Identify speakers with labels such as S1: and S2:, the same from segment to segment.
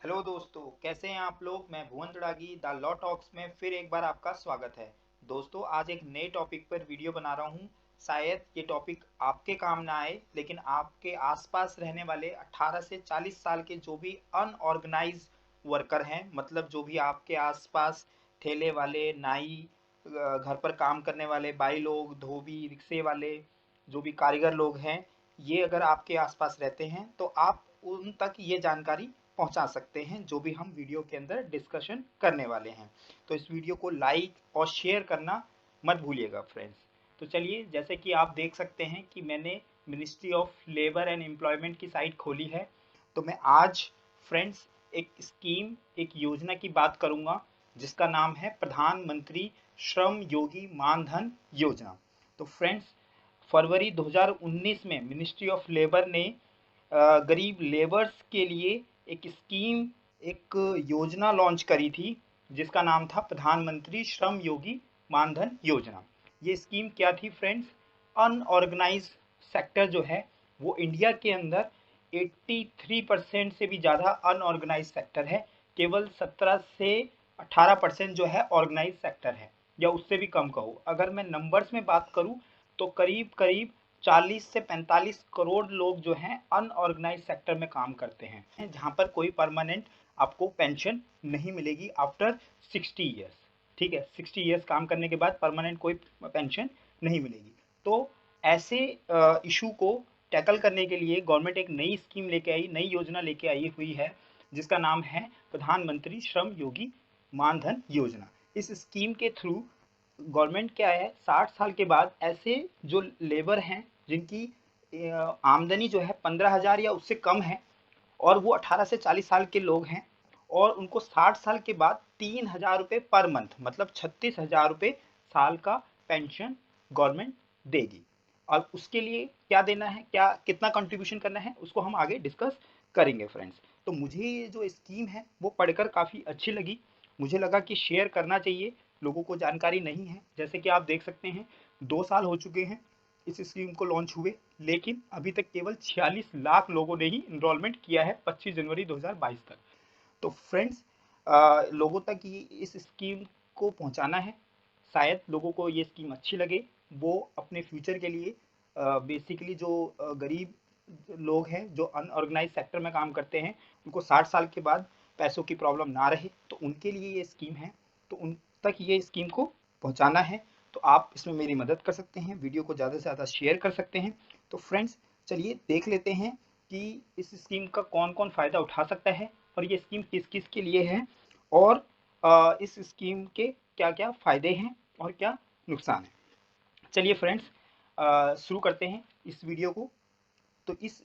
S1: Hello दोस्तों, कैसे हैं आप लोग। मैं भुवन तड़ागी द लॉ टॉक्स में फिर एक बार आपका स्वागत है। दोस्तों, आज एक नए टॉपिक पर वीडियो बना रहा हूं। शायद ये टॉपिक आपके काम ना आए, लेकिन आपके आसपास रहने वाले 18 से 40 साल के जो भी अनऑर्गेनाइज वर्कर हैं, मतलब जो भी आपके आसपास ठेले वाले, नाई, घर पर काम करने वाले बाई लोग, धोबी, रिक्शे वाले, जो भी कारीगर लोग हैं, ये अगर आपके आसपास रहते हैं तो आप उन तक ये जानकारी पहुंचा सकते हैं जो भी हम वीडियो के अंदर डिस्कशन करने वाले हैं। तो इस वीडियो को लाइक और शेयर करना मत भूलिएगा फ्रेंड्स। तो चलिए, जैसे कि आप देख सकते हैं कि मैंने ministry of labour and employment की साइट खोली है। तो मैं आज फ्रेंड्स एक योजना की बात करूंगा जिसका नाम है प्रधानमंत्री श्रम योगी मानधन योजना। तो फ्रेंड्स, फरवरी 2019 में मिनिस्ट्री ऑफ लेबर ने गरीब लेबर्स के लिए एक स्कीम, एक योजना लॉन्च करी थी जिसका नाम था प्रधानमंत्री श्रम योगी मानधन योजना। ये स्कीम क्या थी फ्रेंड्स? अनऑर्गेनाइज सेक्टर जो है वो इंडिया के अंदर 83% से भी ज़्यादा अनऑर्गेनाइज सेक्टर है। केवल 17 से 18% जो है ऑर्गेनाइज सेक्टर है, या उससे भी कम कहो। अगर मैं नंबर्स में बात करूं तो करीब करीब 40 से 45 करोड़ लोग जो हैं अनऑर्गेनाइज सेक्टर में काम करते हैं, जहां पर कोई परमानेंट आपको पेंशन नहीं मिलेगी आफ्टर 60 ईयर्स। ठीक है, 60 ईयर्स काम करने के बाद परमानेंट कोई पेंशन नहीं मिलेगी। तो ऐसे इशू को टैकल करने के लिए गवर्नमेंट एक नई स्कीम लेके आई, नई योजना लेके आई हुई है जिसका नाम है प्रधानमंत्री श्रम योगी मानधन योजना। इस स्कीम के थ्रू गवर्नमेंट क्या है, 60 साल के बाद ऐसे जो लेबर हैं जिनकी आमदनी जो है 15,000 या उससे कम है, और वो 18 से 40 साल के लोग हैं, और उनको 60 साल के बाद 3,000 रुपये पर मंथ, मतलब 36,000 रुपये साल का पेंशन गवर्नमेंट देगी। और उसके लिए क्या देना है, क्या कितना कंट्रीब्यूशन करना है, उसको हम आगे डिस्कस करेंगे फ्रेंड्स। तो मुझे ये जो स्कीम है वो पढ़कर काफ़ी अच्छी लगी। मुझे लगा कि शेयर करना चाहिए, लोगों को जानकारी नहीं है। जैसे कि आप देख सकते हैं, 2 साल हो चुके हैं इस स्कीम को लॉन्च हुए, लेकिन अभी तक केवल 46 लाख लोगों ने ही इनरोलमेंट किया है 25 जनवरी 2022 तक। तो फ्रेंड्स, लोगों तक ये इस स्कीम को पहुंचाना है। शायद लोगों को ये स्कीम अच्छी लगे, वो अपने फ्यूचर के लिए बेसिकली जो गरीब लोग हैं जो अनऑर्गेनाइज सेक्टर में काम करते हैं, उनको 60 साल के बाद पैसों की प्रॉब्लम ना रहे, तो उनके लिए ये स्कीम है। तो उन तक ये स्कीम को पहुंचाना है। तो आप इसमें मेरी मदद कर सकते हैं, वीडियो को ज़्यादा से ज़्यादा शेयर कर सकते हैं। तो फ्रेंड्स, चलिए देख लेते हैं कि इस स्कीम का कौन कौन फ़ायदा उठा सकता है, और ये स्कीम किस किस के लिए है, और इस स्कीम के क्या क्या फ़ायदे हैं और क्या नुकसान है। चलिए फ्रेंड्स, शुरू करते हैं इस वीडियो को। तो इस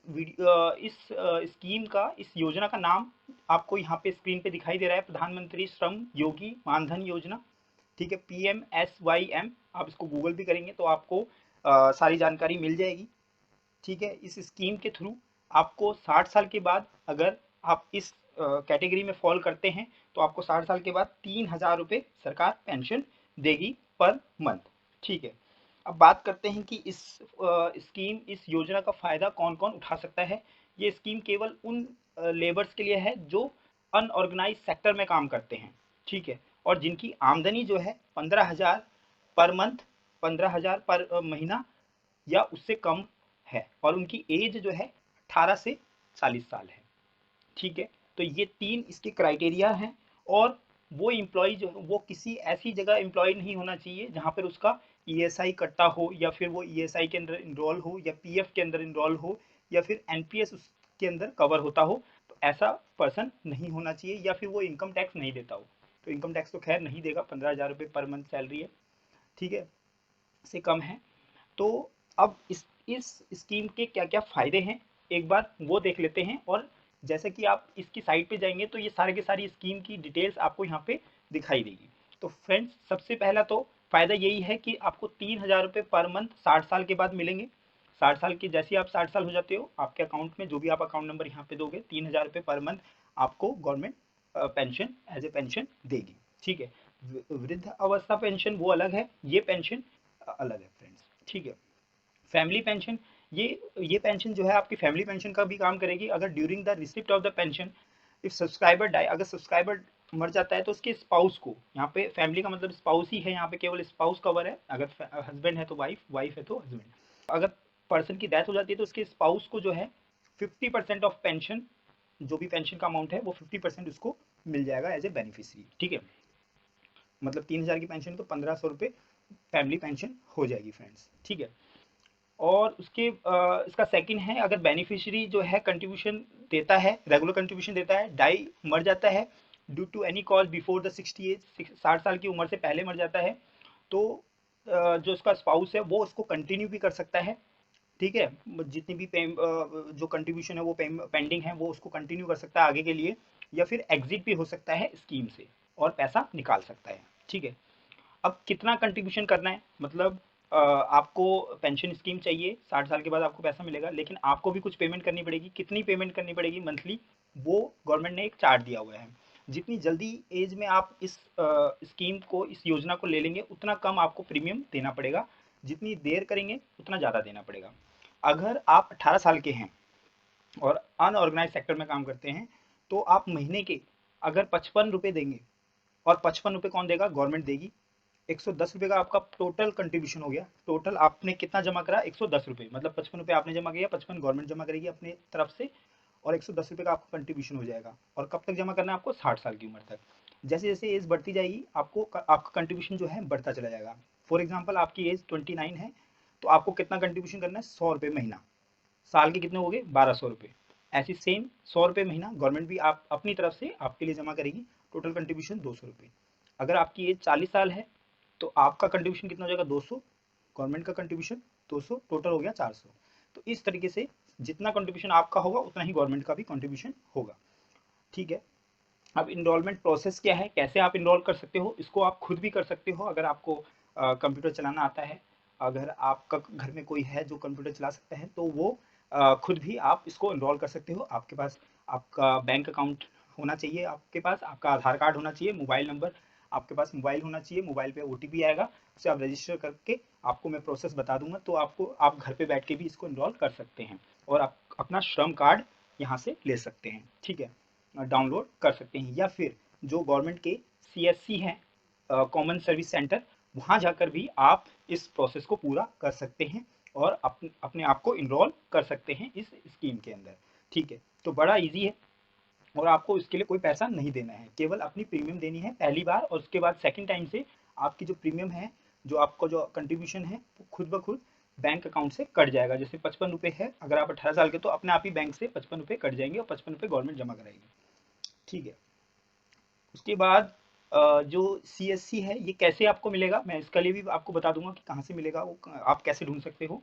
S1: स्कीम का, इस योजना का नाम आपको यहाँ पे स्क्रीन पे दिखाई दे रहा है, प्रधानमंत्री श्रम योगी मानधन योजना। ठीक है, PMSYM। आप इसको गूगल भी करेंगे तो आपको सारी जानकारी मिल जाएगी। ठीक है, इस स्कीम के थ्रू आपको 60 साल के बाद, अगर आप इस कैटेगरी में फॉल करते हैं, तो आपको 60 साल के बाद 3,000 रुपये सरकार पेंशन देगी पर मंथ। ठीक है, अब बात करते हैं कि इस स्कीम, इस योजना का फ़ायदा कौन कौन उठा सकता है। ये स्कीम केवल उन लेबर्स के लिए है जो अनऑर्गेनाइज सेक्टर में काम करते हैं। ठीक है, और जिनकी आमदनी जो है 15,000 पर मंथ, 15,000 पर महीना या उससे कम है, और उनकी एज जो है 18 से 40 साल है। ठीक है, तो ये 3 इसके क्राइटेरिया हैं। और वो एम्प्लॉय जो है वो किसी ऐसी जगह एम्प्लॉय नहीं होना चाहिए जहाँ पर उसका ईएसआई कटता हो, या फिर वो ईएसआई के अंदर इनरोल हो, या पीएफ के अंदर इनरोल हो, या फिर एनपीएस उसके अंदर कवर होता हो। तो ऐसा पर्सन नहीं होना चाहिए, या फिर वो इनकम टैक्स नहीं देता हो। तो इनकम टैक्स तो खैर नहीं देगा, 15,000 रुपये पर मंथ सैलरी है। ठीक है, से कम है। तो अब इस स्कीम के क्या क्या फायदे हैं, एक बार वो देख लेते हैं। और जैसे कि आप इसकी साइट पे जाएंगे तो ये सारे के सारी स्कीम की डिटेल्स आपको यहाँ पे दिखाई देगी। तो फ्रेंड्स, सबसे पहला तो फायदा यही है कि आपको 3,000 रुपये पर मंथ 60 साल के बाद मिलेंगे। 60 साल के जैसे ही आप 60 साल हो जाते हो, आपके अकाउंट में जो भी आप अकाउंट नंबर यहाँ पे दोगे, 3,000 रुपये पर मंथ आपको government pension as a pension देगी। ठीक है, वृद्ध अवस्था पेंशन वो अलग है, ये पेंशन अलग है फ्रेंड्स। ठीक है, फैमिली पेंशन, ये पेंशन जो है आपकी फैमिली पेंशन का भी काम करेगी। अगर during the receipt of the pension if subscriber die, अगर सब्सक्राइबर मर जाता है तो उसके स्पाउस को, यहाँ पे फैमिली का मतलब स्पाउस ही है, यहाँ पे केवल स्पाउस कवर है, अगर हस्बैंड है तो वाइफ, वाइफ है तो हस्बैंड। अगर पर्सन की डेथ हो जाती है तो उसके स्पाउस को जो है 50% ऑफ पेंशन, जो भी पेंशन का अमाउंट है वो 50% उसको मिल जाएगा एज ए बेनिफिशियरी। ठीक है, मतलब 3,000 की पेंशन तो 1,500 रुपये फैमिली पेंशन हो जाएगी फ्रेंड्स। ठीक है, और उसके इसका सेकंड है, अगर बेनिफिशियरी जो है कंट्रीब्यूशन देता है, रेगुलर कंट्रीब्यूशन देता है, डाई मर जाता है due to any cause before the 60 age, 60 साल की उम्र से पहले मर जाता है, तो जो उसका स्पाउस है वो उसको कंटिन्यू भी कर सकता है। ठीक है, जितनी भी जो कंट्रीब्यूशन है वो पेंडिंग है वो उसको कंटिन्यू कर सकता है आगे के लिए, या फिर एग्जिट भी हो सकता है स्कीम से और पैसा निकाल सकता है। ठीक है, अब कितना कंट्रीब्यूशन करना है, मतलब आपको पेंशन स्कीम चाहिए, 60 साल के बाद आपको पैसा मिलेगा, लेकिन आपको भी कुछ पेमेंट करनी पड़ेगी। कितनी पेमेंट करनी पड़ेगी मंथली, वो गवर्नमेंट ने एक चार्ट दिया हुआ है। जितनी जल्दी एज में आप इस स्कीम को, इस योजना को ले लेंगे, उतना कम आपको प्रीमियम देना पड़ेगा, जितनी देर करेंगे उतना ज़्यादा देना पड़ेगा। अगर आप 18 साल के हैं और अनऑर्गेनाइज सेक्टर में काम करते हैं, तो आप महीने के अगर 55 रुपये देंगे, और 55 रुपये कौन देगा, गवर्नमेंट देगी, 110 रुपये का आपका टोटल कंट्रीब्यूशन हो गया। टोटल आपने कितना जमा करा, 110 रुपये, मतलब 55 रुपये आपने जमा किया, 55 गवर्नमेंट जमा करेगी अपने तरफ से, और 110 रुपये का आपका कंट्रीब्यूशन हो जाएगा। और कब तक जमा करना है आपको, 60 साल की उम्र तक। जैसे जैसे एज बढ़ती जाएगी आपको आपका कंट्रीब्यूशन जो है बढ़ता चला जाएगा। फॉर एग्जाम्पल आपकी एज 29 है, तो आपको कितना कंट्रीब्यूशन करना है, 100 रुपये महीना, साल के कितने हो गए, 1200 रुपये। ऐसी सेम 100 रुपये महीना गवर्नमेंट भी आप अपनी तरफ से आपके लिए जमा करेगी, टोटल कंट्रीब्यूशन 200 रुपये। अगर आपकी एज 40 साल है तो आपका कंट्रीब्यूशन कितना हो जाएगा, 200, गवर्नमेंट का कंट्रीब्यूशन 200, टोटल हो गया 400। तो इस तरीके से जितना कंट्रीब्यूशन आपका होगा उतना ही गवर्नमेंट का भी कंट्रीब्यूशन होगा। ठीक है, अब इनरोलमेंट प्रोसेस क्या है, कैसे आप इनरोल कर सकते हो, इसको आप खुद भी कर सकते हो अगर आपको कंप्यूटर चलाना आता है। अगर आपका घर में कोई है जो कंप्यूटर चला सकता है तो वो खुद भी आप इसको इनरोल कर सकते हो। आपके पास आपका बैंक अकाउंट होना चाहिए, आपके पास आपका आधार कार्ड होना चाहिए, मोबाइल नंबर, आपके पास मोबाइल होना चाहिए, मोबाइल पे ओटीपी आएगा, उसे आप रजिस्टर करके, आपको मैं प्रोसेस बता दूंगा, तो आपको आप घर पे बैठ के भी इसको इनरोल कर सकते हैं, और आप अपना श्रम कार्ड यहाँ से ले सकते हैं। ठीक है, डाउनलोड कर सकते हैं, या फिर जो गवर्नमेंट के सीएससी हैं, कॉमन सर्विस सेंटर, वहाँ जाकर भी आप इस प्रोसेस को पूरा कर सकते हैं और अपने आप को इनरोल कर सकते हैं इस स्कीम के अंदर। ठीक है, तो बड़ा इजी है, और आपको इसके लिए कोई पैसा नहीं देना है, केवल अपनी प्रीमियम देनी है पहली बार, और उसके बाद सेकंड टाइम से आपकी जो प्रीमियम है, जो आपका जो कंट्रीब्यूशन है, वो खुद ब खुद बैंक अकाउंट से कट जाएगा। जैसे 55 रुपये है, अगर आप 18 साल के, तो अपने आप ही बैंक से 55 रुपये कट जाएंगे और 55 रुपये गवर्नमेंट जमा कराएगी। ठीक है, उसके बाद जो सीएससी है ये कैसे आपको मिलेगा, मैं इसके लिए भी आपको बता दूंगा कि कहाँ से मिलेगा, वो आप कैसे ढूंढ सकते हो।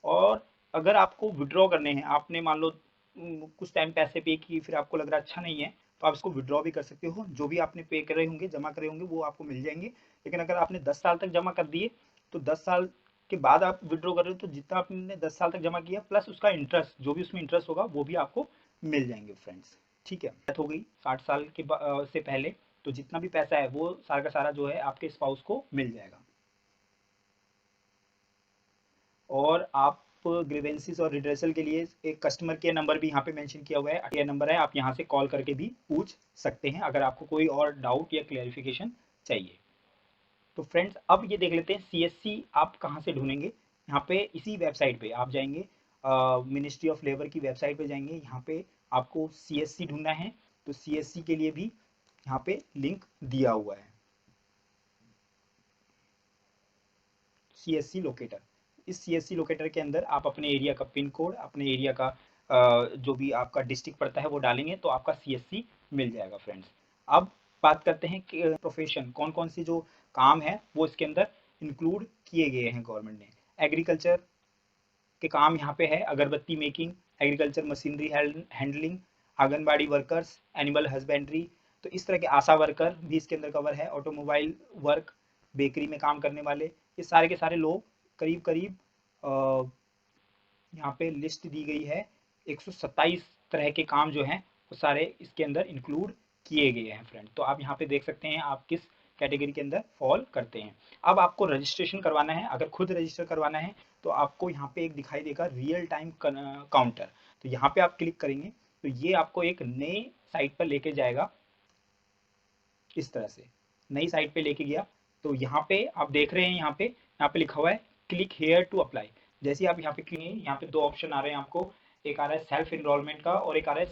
S1: और अगर आपको विड्रॉ करने हैं, आपने मान लो कुछ टाइम पैसे पे किए, फिर आपको लग रहा अच्छा नहीं है, तो आप इसको विड्रॉ भी कर सकते हो। जो भी आपने पे करे होंगे, जमा करे होंगे, वो आपको मिल जाएंगे। लेकिन अगर आपने 10 साल तक जमा कर दिए, तो 10 साल के बाद आप विड्रॉ कर रहे हो, तो जितना आपने 10 साल तक जमा किया प्लस उसका इंटरेस्ट, जो भी उसमें इंटरेस्ट होगा वो भी आपको मिल जाएंगे फ्रेंड्स। ठीक है, डेथ हो गई 60 साल के से पहले, तो जितना भी पैसा है वो सारा का सारा जो है आपके स्पाउस को मिल जाएगा। और आप ग्रीवेंसेस और रिड्रेसल के लिए एक कस्टमर केयर नंबर भी यहाँ पे मेंशन किया हुआ है, केयर नंबर है, आप यहाँ से कॉल करके भी पूछ सकते हैं अगर आपको कोई और डाउट या क्लैरिफिकेशन चाहिए। तो फ्रेंड्स, अब ये देख लेते हैं सीएससी आप कहाँ से ढूंढेंगे। यहाँ पे इसी वेबसाइट पे आप जाएंगे, मिनिस्ट्री ऑफ लेबर की वेबसाइट पे जाएंगे, यहाँ पे आपको सीएससी ढूंढना है, तो सीएससी के लिए भी यहाँ पे लिंक दिया हुआ है, सीएससी लोकेटर। इस सीएससी लोकेटर के अंदर आप अपने एरिया का पिन कोड, अपने एरिया का जो भी आपका डिस्ट्रिक्ट पड़ता है वो डालेंगे, तो आपका सीएससी मिल जाएगा फ्रेंड्स। अब बात करते हैं कि प्रोफेशन कौन कौन सी जो काम है वो इसके अंदर इंक्लूड किए गए हैं गवर्नमेंट ने। एग्रीकल्चर के काम यहाँ पे है, अगरबत्ती making, agriculture machinery handling, anganwadi workers, animal husbandry, तो इस तरह के आशा वर्कर भी इसके अंदर कवर है, ऑटोमोबाइल वर्क, बेकरी में काम करने वाले, ये सारे के सारे लोग करीब करीब यहाँ पे लिस्ट दी गई है, 127 तरह के काम जो हैं वो सारे इसके अंदर इंक्लूड किए गए हैं फ्रेंड। तो आप यहाँ पे देख सकते हैं आप किस कैटेगरी के अंदर फॉल करते हैं। अब आपको रजिस्ट्रेशन करवाना है, अगर खुद रजिस्टर करवाना है तो आपको यहाँ पे एक दिखाई देगा रियल टाइम काउंटर, तो यहाँ पे आप क्लिक करेंगे। तो ये आपको एक नए साइट पर लेके जाएगा। इस तरह से नई साइट पे लेके गया। तो यहाँ पे आप देख रहे हैं, यहाँ पे लिखा हुआ है क्लिक हेयर टू अप्लाई। जैसे ही आप यहाँ पे क्लिक, यहाँ पे दो ऑप्शन आ रहे हैं आपको, एक आ रहा है सेल्फ इनरोलमेंट का और एक आ रहा है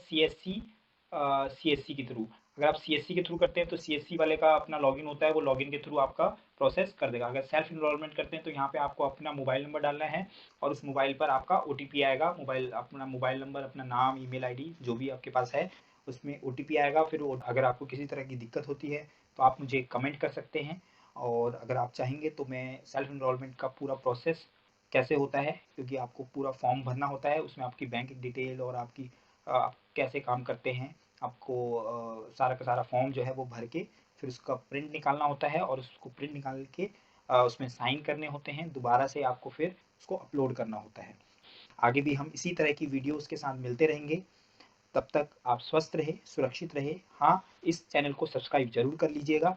S1: सीएससी के थ्रू। अगर आप सीएससी के थ्रू करते हैं तो सीएससी वाले का अपना लॉगिन होता है, वो लॉगिन के थ्रू आपका प्रोसेस कर देगा। अगर सेल्फ इनरोलमेंट करते हैं तो यहाँ पे आपको अपना मोबाइल नंबर डालना है और उस मोबाइल पर आपका ओटीपी आएगा। अपना मोबाइल नंबर, अपना नाम, ईमेल आईडी जो भी आपके पास है उसमें ओटीपी आएगा। फिर अगर आपको किसी तरह की दिक्कत होती है तो आप मुझे कमेंट कर सकते हैं, और अगर आप चाहेंगे तो मैं सेल्फ इनरोलमेंट का पूरा प्रोसेस कैसे होता है, क्योंकि आपको पूरा फॉर्म भरना होता है, उसमें आपकी बैंक डिटेल और आपकी आप कैसे काम करते हैं, आपको सारा का सारा फॉर्म जो है वो भर के फिर उसका प्रिंट निकालना होता है और उसको प्रिंट निकाल के उसमें साइन करने होते हैं। दोबारा से आपको फिर उसको अपलोड करना होता है। आगे भी हम इसी तरह की वीडियोस के साथ मिलते रहेंगे। तब तक आप स्वस्थ रहे, सुरक्षित रहे। हाँ, इस चैनल को सब्सक्राइब जरूर कर लीजिएगा।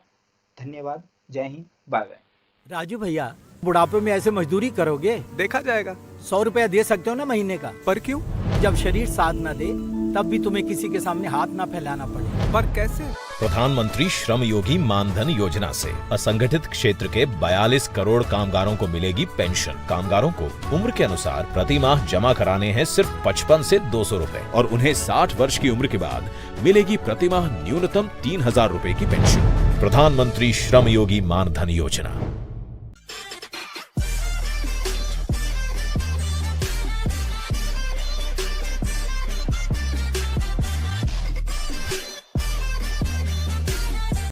S1: धन्यवाद। जय हिंद। Bye bye.
S2: राजू भैया, बुढ़ापे में ऐसे मजदूरी करोगे?
S3: देखा जाएगा।
S2: 100 रुपया दे सकते हो ना महीने का?
S3: पर क्यों?
S2: जब शरीर साथ न दे तब भी तुम्हें किसी के सामने हाथ ना फैलाना पड़े।
S3: पर कैसे?
S4: प्रधानमंत्री श्रम योगी मानधन योजना से असंगठित क्षेत्र के 42 करोड़ कामगारों को मिलेगी पेंशन। कामगारों को उम्र के अनुसार प्रति माह जमा कराने हैं सिर्फ 55 से 200 रुपए और उन्हें 60 वर्ष की उम्र के बाद मिलेगी प्रति माह न्यूनतम 3000 रुपए की पेंशन। प्रधानमंत्री श्रम योगी मानधन योजना।